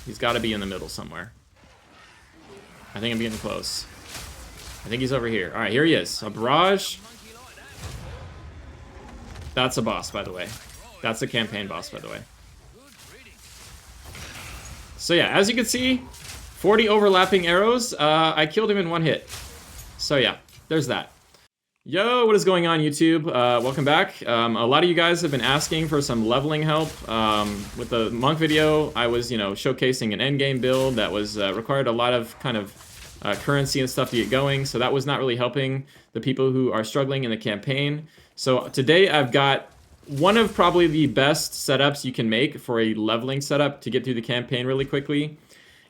He's got to be in the middle somewhere. I think I'm getting close. I think he's over here. All right, here he is. A barrage. That's a boss, by the way. That's a campaign boss, by the way. So yeah, as you can see, 40 overlapping arrows. I killed him in one hit. So yeah, there's that. Yo, what is going on, YouTube? Welcome back. A lot of you guys have been asking for some leveling help. With the monk video, I was, showcasing an endgame build that was required a lot of kind of currency and stuff to get going. So that was not really helping the people who are struggling in the campaign. So today I've got one of probably the best setups you can make for a leveling setup to get through the campaign really quickly.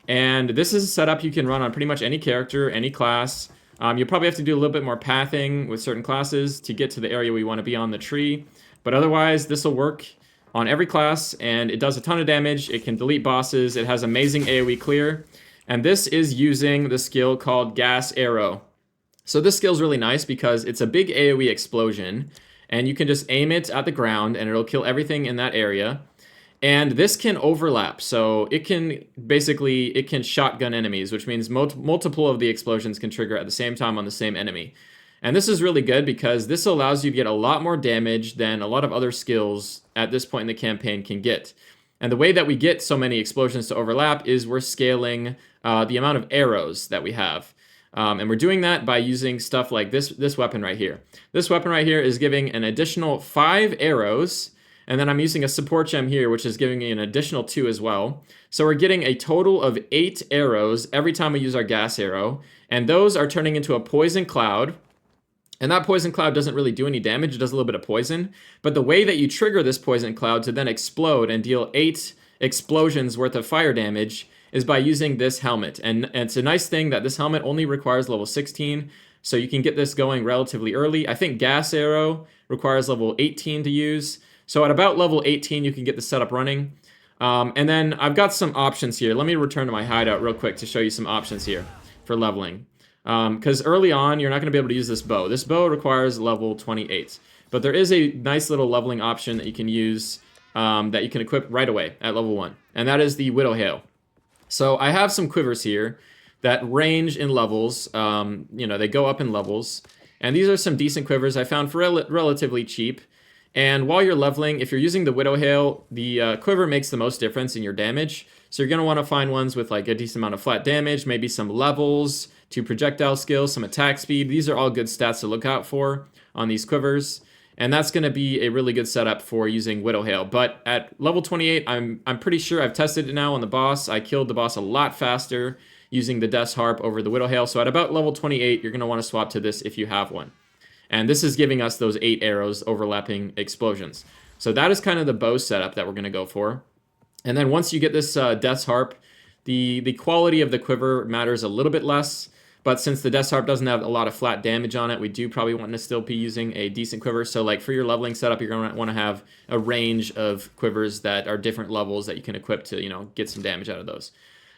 And this is a setup you can run on pretty much any character, any class. You'll probably have to do a little bit more pathing with certain classes to get to the area where you want to be on the tree. But otherwise, this will work on every class, and it does a ton of damage. It can delete bosses. It has amazing AoE clear. And this is using the skill called Gas Arrow. So this skill is really nice because it's a big AoE explosion, and you can just aim it at the ground, and it'll kill everything in that area. And this can overlap, so it can shotgun enemies, which means multiple of the explosions can trigger at the same time on the same enemy. And this is really good because this allows you to get a lot more damage than a lot of other skills at this point in the campaign can get. And the way that we get so many explosions to overlap is we're scaling the amount of arrows that we have. And we're doing that by using stuff like this weapon right here. This weapon right here is giving an additional 5 arrows. And then I'm using a support gem here, which is giving me an additional 2 as well. So we're getting a total of 8 arrows every time we use our gas arrow. And those are turning into a poison cloud. And that poison cloud doesn't really do any damage. It does a little bit of poison. But the way that you trigger this poison cloud to then explode and deal 8 explosions worth of fire damage is by using this helmet. And it's a nice thing that this helmet only requires level 16. So you can get this going relatively early. I think gas arrow requires level 18 to use. So at about level 18, you can get the setup running. And then I've got some options here. Let me return to my hideout real quick to show you some options here for leveling. Because early on, you're not going to be able to use this bow. This bow requires level 28. But there is a nice little leveling option that you can use that you can equip right away at level 1. And that is the Widow Hail. So I have some quivers here that range in levels. They go up in levels. And these are some decent quivers I found for relatively cheap. And while you're leveling, if you're using the Widow Hail, the quiver makes the most difference in your damage. So you're going to want to find ones with like a decent amount of flat damage, maybe some levels, 2 projectile skills, some attack speed. These are all good stats to look out for on these quivers. And that's going to be a really good setup for using Widow Hail. But at level 28, I'm pretty sure I've tested it now on the boss. I killed the boss a lot faster using the Death's Harp over the Widow Hail. So at about level 28, you're going to want to swap to this if you have one. And this is giving us those 8 arrows overlapping explosions. So that is kind of the bow setup that we're going to go for. And then once you get this Death's Harp, the quality of the quiver matters a little bit less. But since the Death's Harp doesn't have a lot of flat damage on it, we do probably want to still be using a decent quiver. So like for your leveling setup, you're going to want to have a range of quivers that are different levels that you can equip to, get some damage out of those.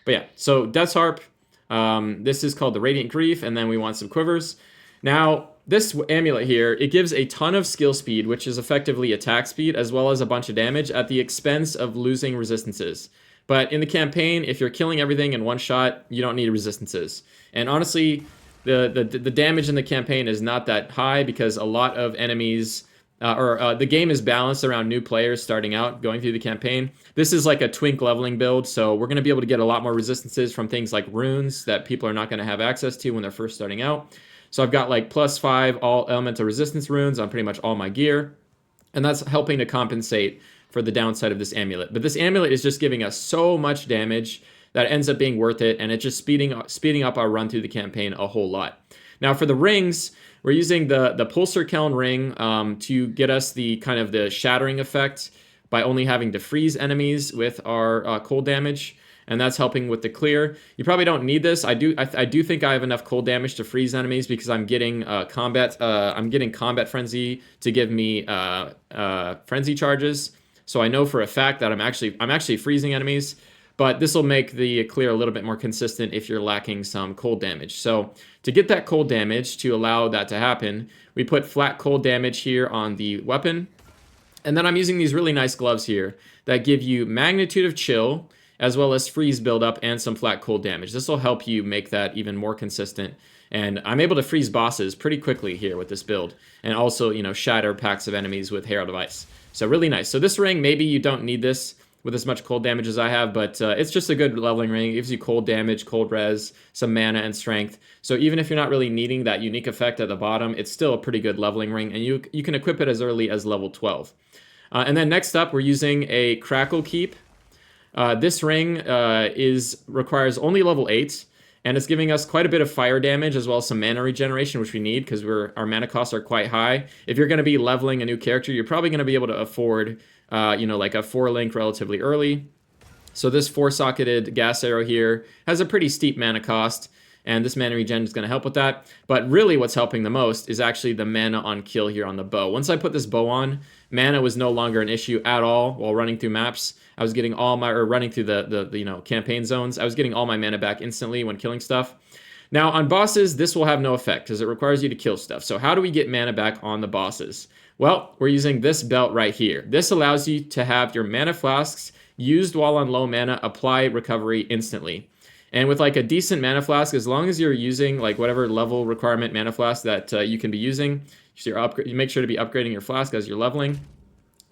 But yeah, so Death's Harp, this is called the Radiant Grief, and then we want some quivers. Now, this amulet here, it gives a ton of skill speed, which is effectively attack speed, as well as a bunch of damage at the expense of losing resistances. But in the campaign, if you're killing everything in one shot, you don't need resistances. And honestly, the damage in the campaign is not that high because a lot of enemies, the game is balanced around new players starting out, going through the campaign. This is like a twink leveling build, so we're going to be able to get a lot more resistances from things like runes that people are not going to have access to when they're first starting out. So I've got like +5 all elemental resistance runes on pretty much all my gear. And that's helping to compensate for the downside of this amulet. But this amulet is just giving us so much damage that ends up being worth it. And it's just speeding up our run through the campaign a whole lot. Now for the rings, we're using the Pulsar Keln ring to get us the kind of the shattering effect by only having to freeze enemies with our cold damage. And that's helping with the clear. You probably don't need this. I do think I have enough cold damage to freeze enemies because I'm getting combat frenzy to give me frenzy charges. So I know for a fact that I'm actually freezing enemies. But this will make the clear a little bit more consistent if you're lacking some cold damage. So to get that cold damage, to allow that to happen, we put flat cold damage here on the weapon. And then I'm using these really nice gloves here that give you magnitude of chill. as well as freeze buildup and some flat cold damage. This will help you make that even more consistent. And I'm able to freeze bosses pretty quickly here with this build, and also, you know, shatter packs of enemies with Herald of Ice. So really nice. So this ring, maybe you don't need this with as much cold damage as I have, but it's just a good leveling ring. It gives you cold damage, cold res, some mana and strength. So even if you're not really needing that unique effect at the bottom, it's still a pretty good leveling ring, and you can equip it as early as level 12. And then next up, we're using a Crackle Keep. This ring requires only level 8, and it's giving us quite a bit of fire damage as well as some mana regeneration, which we need because our mana costs are quite high. If you're going to be leveling a new character, you're probably going to be able to afford, you know, like a 4-link relatively early. So this 4-socketed gas arrow here has a pretty steep mana cost, and this mana regen is going to help with that. But really what's helping the most is actually the mana on kill here on the bow. Once I put this bow on, mana was no longer an issue at all while running through maps. I was getting all my, or running through the you know, campaign zones. I was getting all my mana back instantly when killing stuff. Now on bosses, this will have no effect because it requires you to kill stuff. So how do we get mana back on the bosses? Well, we're using this belt right here. This allows you to have your mana flasks used while on low mana apply recovery instantly. And with like a decent mana flask, as long as you're using like whatever level requirement mana flask that you can be using, so you make sure to be upgrading your flask as you're leveling.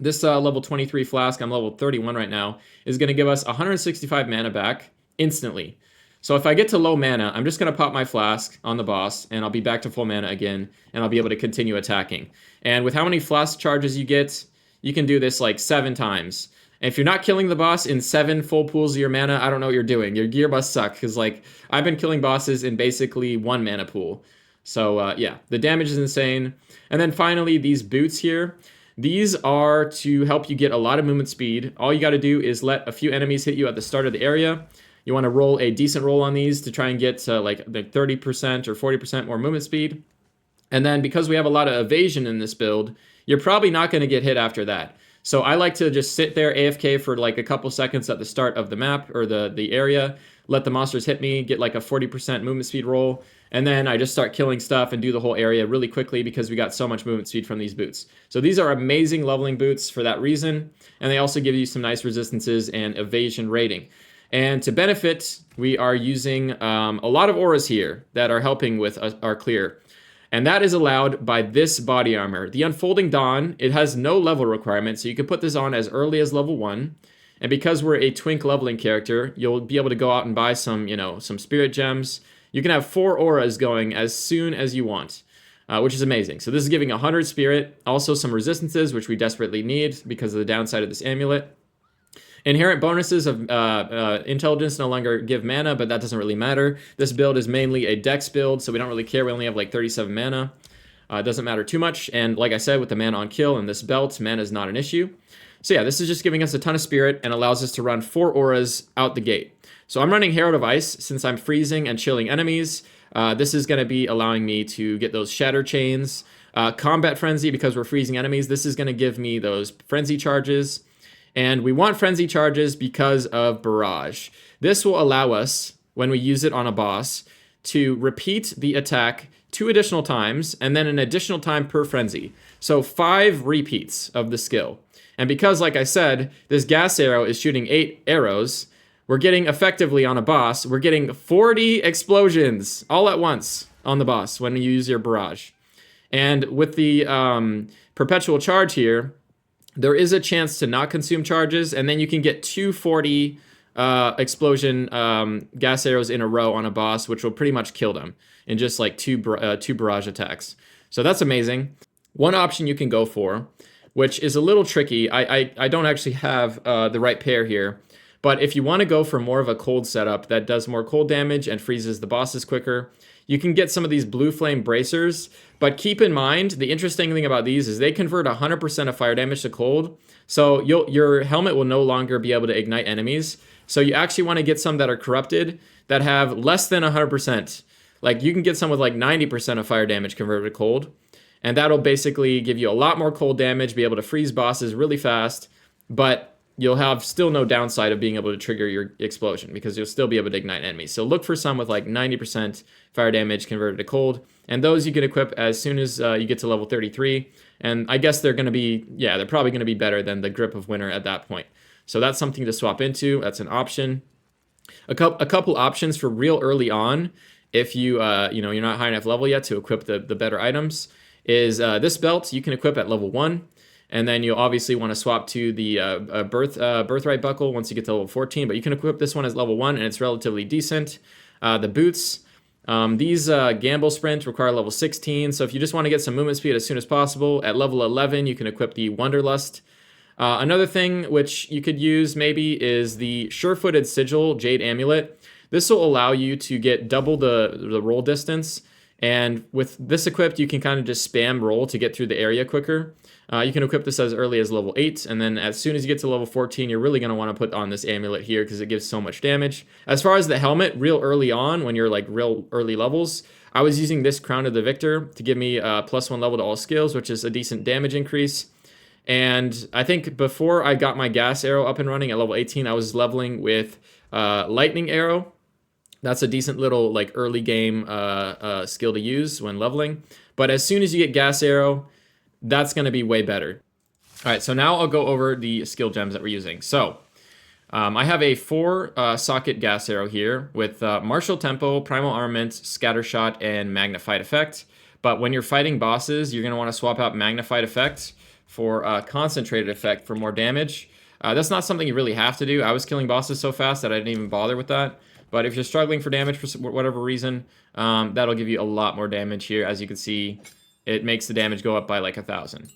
This level 23 flask, I'm level 31 right now, is going to give us 165 mana back instantly. So if I get to low mana, I'm just going to pop my flask on the boss, and I'll be back to full mana again, and I'll be able to continue attacking. And with how many flask charges you get, you can do this like 7 times. And if you're not killing the boss in 7 full pools of your mana, I don't know what you're doing. Your gear must suck, because like I've been killing bosses in basically 1 mana pool. So yeah, the damage is insane. And then finally, these boots here. These are to help you get a lot of movement speed. All you got to do is let a few enemies hit you at the start of the area. You want to roll a decent roll on these to try and get like the 30% or 40% more movement speed. And then because we have a lot of evasion in this build, you're probably not going to get hit after that. So I like to just sit there AFK for like a couple seconds at the start of the map or the area, let the monsters hit me, get like a 40% movement speed roll, and then I just start killing stuff and do the whole area really quickly because we got so much movement speed from these boots. So these are amazing leveling boots for that reason, and they also give you some nice resistances and evasion rating. And to benefit, we are using a lot of auras here that are helping with our clear. And that is allowed by this body armor. The Unfolding Dawn, it has no level requirement, so you can put this on as early as level 1. And because we're a twink leveling character, you'll be able to go out and buy some, you know, some spirit gems. You can have 4 auras going as soon as you want, which is amazing. So this is giving 100 spirit, also some resistances, which we desperately need because of the downside of this amulet. Inherent bonuses of intelligence no longer give mana, but that doesn't really matter. This build is mainly a dex build, so we don't really care. We only have like 37 mana. It doesn't matter too much. And like I said, with the mana on kill and this belt, mana is not an issue. So yeah, this is just giving us a ton of spirit and allows us to run 4 auras out the gate. So I'm running Herald of Ice since I'm freezing and chilling enemies. This is going to be allowing me to get those shatter chains. Combat Frenzy, because we're freezing enemies, this is going to give me those frenzy charges. And we want frenzy charges because of Barrage. This will allow us, when we use it on a boss, to repeat the attack 2 additional times, and then an additional time per frenzy. So 5 repeats of the skill. And because, like I said, this gas arrow is shooting 8 arrows, we're getting effectively on a boss, we're getting 40 explosions all at once on the boss when you use your Barrage. And with the perpetual charge here, there is a chance to not consume charges, and then you can get 240 explosion gas arrows in a row on a boss, which will pretty much kill them in just like two barrage attacks. So that's amazing. One option you can go for, which is a little tricky, I don't actually have the right pair here, but if you want to go for more of a cold setup that does more cold damage and freezes the bosses quicker, you can get some of these blue flame bracers, but keep in mind, the interesting thing about these is they convert 100% of fire damage to cold, so your helmet will no longer be able to ignite enemies. So you actually want to get some that are corrupted, that have less than 100%. Like you can get some with like 90% of fire damage converted to cold, and that'll basically give you a lot more cold damage, be able to freeze bosses really fast, but you'll have still no downside of being able to trigger your explosion because you'll still be able to ignite enemies. So look for some with like 90% fire damage converted to cold, and those you can equip as soon as you get to level 33. And I guess they're going to be, yeah, they're probably going to be better than the Grip of Winter at that point. So that's something to swap into. That's an option. A couple options for real early on, if you you're not high enough level yet to equip the better items, is this belt you can equip at level 1, and then you'll obviously want to swap to the birthright buckle once you get to level 14. But you can equip this one as level 1, and it's relatively decent. The boots. These gamble sprint require level 16, so if you just want to get some movement speed as soon as possible, at level 11 you can equip the Wanderlust. Another thing which you could use maybe is the Sure-Footed Sigil Jade Amulet. This will allow you to get double the roll distance, and with this equipped you can kind of just spam roll to get through the area quicker. You can equip this as early as level 8, and then as soon as you get to level 14, you're really going to want to put on this amulet here because it gives so much damage. As far as the helmet, real early on, when you're like real early levels, I was using this Crown of the Victor to give me +1 level to all skills, which is a decent damage increase. And I think before I got my gas arrow up and running at level 18, I was leveling with lightning arrow. That's a decent little like early game skill to use when leveling. But as soon as you get gas arrow, that's going to be way better. All right, so now I'll go over the skill gems that we're using. So I have a 4-socket gas arrow here with Martial Tempo, Primal Armament, Scattershot, and Magnified Effect. But when you're fighting bosses, you're going to want to swap out Magnified Effect for Concentrated Effect for more damage. That's not something you really have to do. I was killing bosses so fast that I didn't even bother with that. But if you're struggling for damage for whatever reason, that'll give you a lot more damage here. As you can see, it makes the damage go up by like 1,000.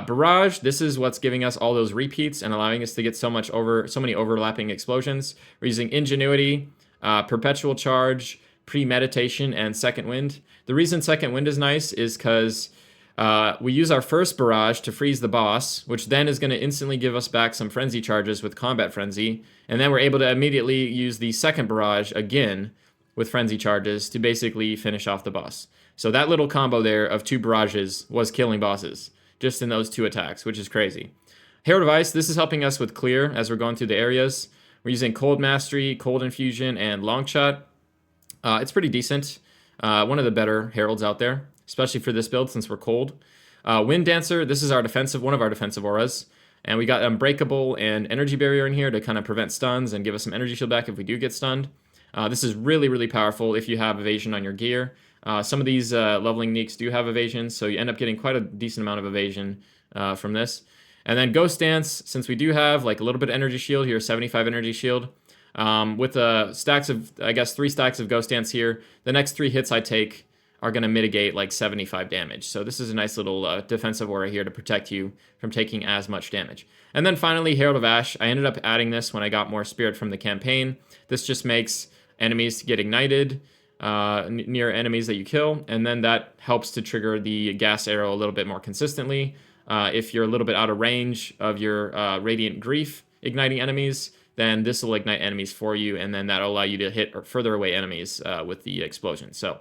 Barrage, this is what's giving us all those repeats and allowing us to get so many overlapping explosions. We're using Ingenuity, Perpetual Charge, Premeditation, and Second Wind. The reason Second Wind is nice is because we use our first barrage to freeze the boss, which then is going to instantly give us back some frenzy charges with Combat Frenzy, and then we're able to immediately use the second barrage again with frenzy charges to basically finish off the boss. So that little combo there of 2 barrages was killing bosses just in those 2 attacks, which is crazy. Herald of Ice, this is helping us with clear as we're going through the areas. We're using Cold Mastery, Cold Infusion, and Long Shot. It's pretty decent. One of the better heralds out there, especially for this build since we're cold. Wind Dancer, this is one of our defensive auras. And we got Unbreakable and Energy Barrier in here to kind of prevent stuns and give us some energy shield back if we do get stunned. This is really, really powerful if you have evasion on your gear. Some of these leveling neeks do have evasion, so you end up getting quite a decent amount of evasion from this. And then Ghost Dance, since we do have like a little bit of energy shield here, 75 energy shield, with stacks of, I guess 3 stacks of Ghost Dance here, the next 3 hits I take are going to mitigate like 75 damage. So this is a nice little defensive aura here to protect you from taking as much damage. And then finally, Herald of Ash. I ended up adding this when I got more spirit from the campaign. This just makes enemies get ignited near enemies that you kill, and then that helps to trigger the gas arrow a little bit more consistently. If you're a little bit out of range of your Radiant Grief igniting enemies, then this will ignite enemies for you, and then that'll allow you to hit further away enemies with the explosion. So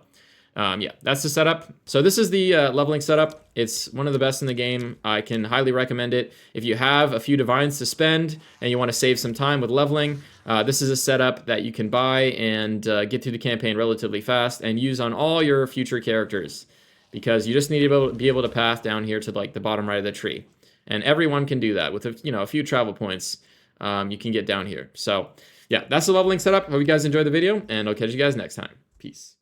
yeah, that's the setup. So this is the leveling setup. It's one of the best in the game. I can highly recommend it. If you have a few divines to spend and you want to save some time with leveling, this is a setup that you can buy and get through the campaign relatively fast and use on all your future characters, because you just need to be able to path down here to like the bottom right of the tree. And everyone can do that with a few travel points. You can get down here. So yeah, that's the leveling setup. Hope you guys enjoyed the video, and I'll catch you guys next time. Peace.